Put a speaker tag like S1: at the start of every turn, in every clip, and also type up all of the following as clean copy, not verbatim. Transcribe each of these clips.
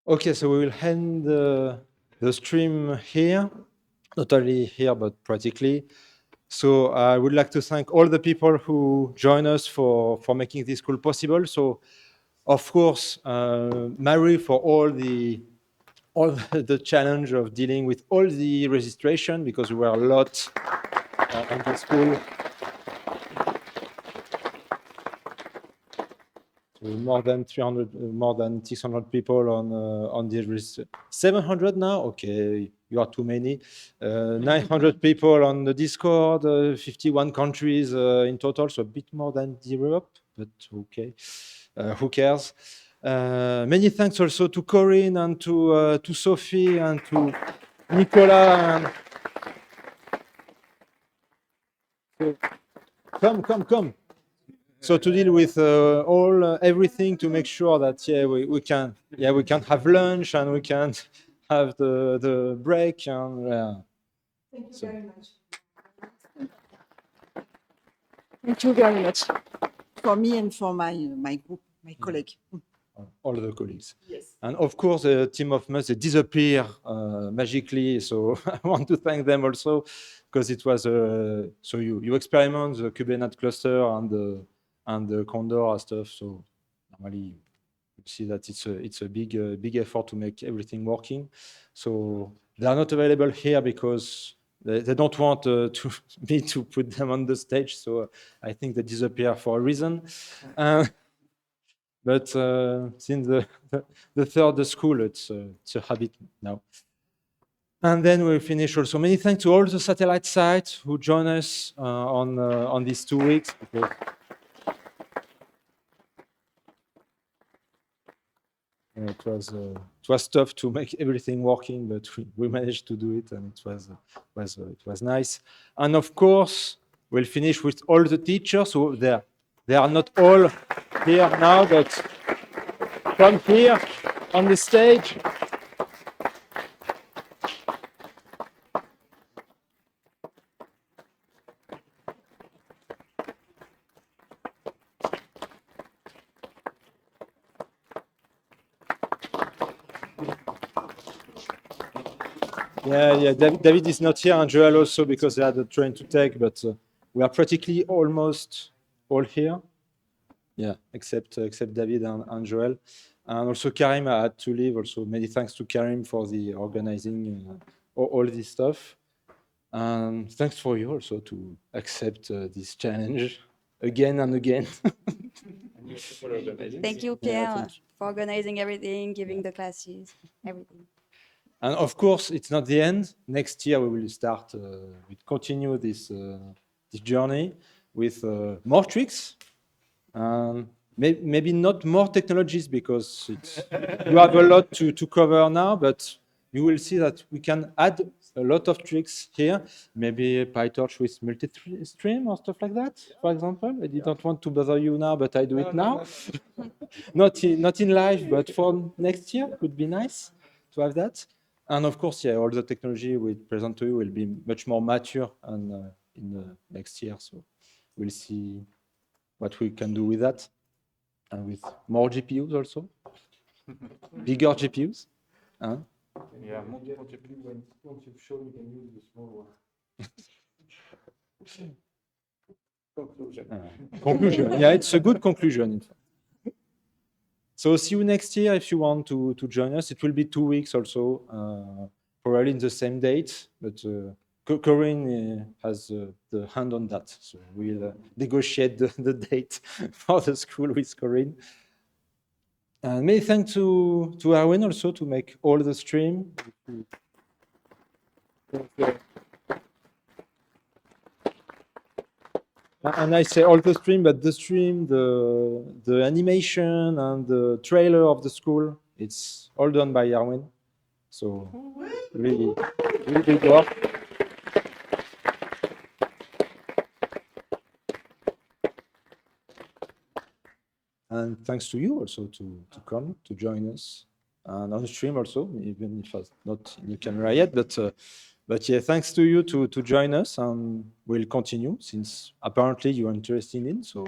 S1: Okay, so we will end the stream here, not only here, but practically. So I would like to thank all the people who join us for making this school possible. So, of course, Mary for all the challenge of dealing with all the registration, because we were a lot on the school. So more than 300, more than 600 people on the register. 700 now? Okay, you are too many. 900 people on the Discord, 51 countries in total, so a bit more than Europe, but okay, who cares? Many thanks also to Corinne and to Sophie and to Nicolas. Come. So to deal with everything to make sure that we can have lunch and we can have the break and
S2: Thank you very much. Thank you very much for me and for my group, my colleague.
S1: all the colleagues.
S2: Yes.
S1: And of course, the team of us, they disappear magically. So I want to thank them also, because it was so you experiment the Kubernetes cluster and the Condor stuff. So normally you see that it's a big effort to make everything working. So they are not available here because they don't want me to put them on the stage. So I think they disappear for a reason. But since the third school, it's a habit now. And then we'll finish also. Many thanks to all the satellite sites who join us on these 2 weeks. Because it was tough to make everything working, but we managed to do it, and it was nice. And of course, we'll finish with all the teachers. So they are not all here now, but come here on the stage. Yeah. David is not here, and Joel also, because they had a train to take, but we are practically almost all here. Yeah, except David and Joel. And also Karine had to leave. Also, many thanks to Karine for the organizing all this stuff. And thanks for you also to accept this challenge again and again.
S3: Thank you, Pierre, for organizing everything, giving the classes, everything.
S1: And of course, it's not the end. Next year, we will start, we continue this journey with more tricks. Maybe not more technologies, because you have a lot to cover now, but you will see that we can add a lot of tricks here. Maybe PyTorch with multi-stream or stuff like that, for example. I didn't want to bother you now, but I do it now. Not in live, but for next year, could be nice to have that. And of course, all the technology we present to you will be much more mature and in the next year. So we'll see what we can do with that, and with more GPUs also, bigger GPUs.
S4: Yeah, multiple GPUs. Once you've shown you can use the small one.
S1: Conclusion. Yeah, it's a good conclusion, in fact. So see you next year if you want to join us. It will be 2 weeks also, probably in the same date, but Corinne has the hand on that. So we'll negotiate the date for the school with Corinne. And many thanks to Erwin also to make all the stream. And I say all the stream, but the stream, the animation and the trailer of the school, it's all done by Erwin. So really big work. And thanks to you also to come to join us, and on the stream also, even if I'm not in the camera yet, but yeah, thanks to you to join us, and we'll continue since apparently you are interested in. So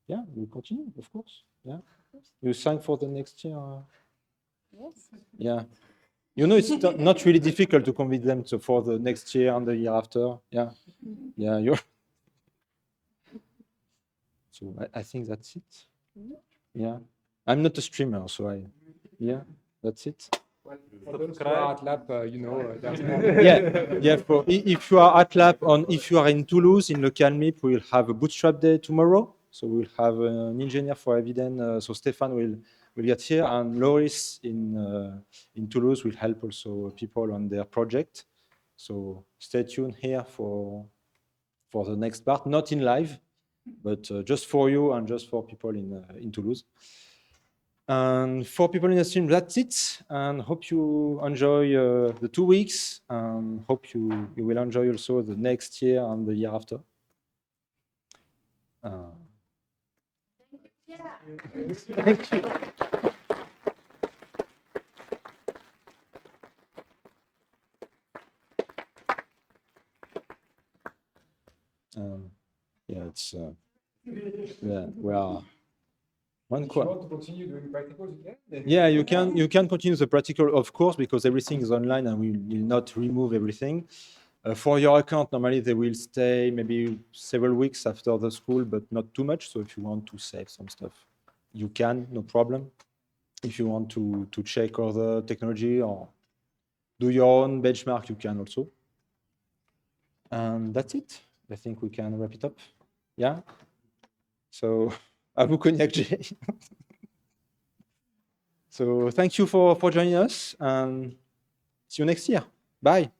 S1: Yeah, we'll continue, of course. Yeah. You sign for the next year.
S3: Yes.
S1: Yeah. You know, it's not really difficult to convince them for the next year and the year after. Yeah. Yeah. You're. So I think that's it. Yeah. I'm not a streamer, so yeah, that's it.
S5: For those who are at lab, there's more.
S1: Yeah. If you are at lab if you are in Toulouse in local MIP, we will have a bootstrap day tomorrow. So we'll have an engineer for Eviden. So Stefan will get here, and Loris in Toulouse will help also people on their project. So stay tuned here for the next part, not in live, but just for you and just for people in Toulouse. And for people in the stream, that's it. And hope you enjoy the 2 weeks. And hope you will enjoy also the next year and the year after. Thank you. Yeah, it's yeah. Well, one
S5: If you want to continue doing practicals, you can.
S1: Yeah, you can continue the practical, of course, because everything is online and we will not remove everything. For your account, normally they will stay maybe several weeks after the school, but not too much. So if you want to save some stuff, you can, no problem. If you want to check other technology or do your own benchmark, you can also. And that's it. I think we can wrap it up. Yeah. So, à vous cognac G. So thank you for joining us and see you next year. Bye.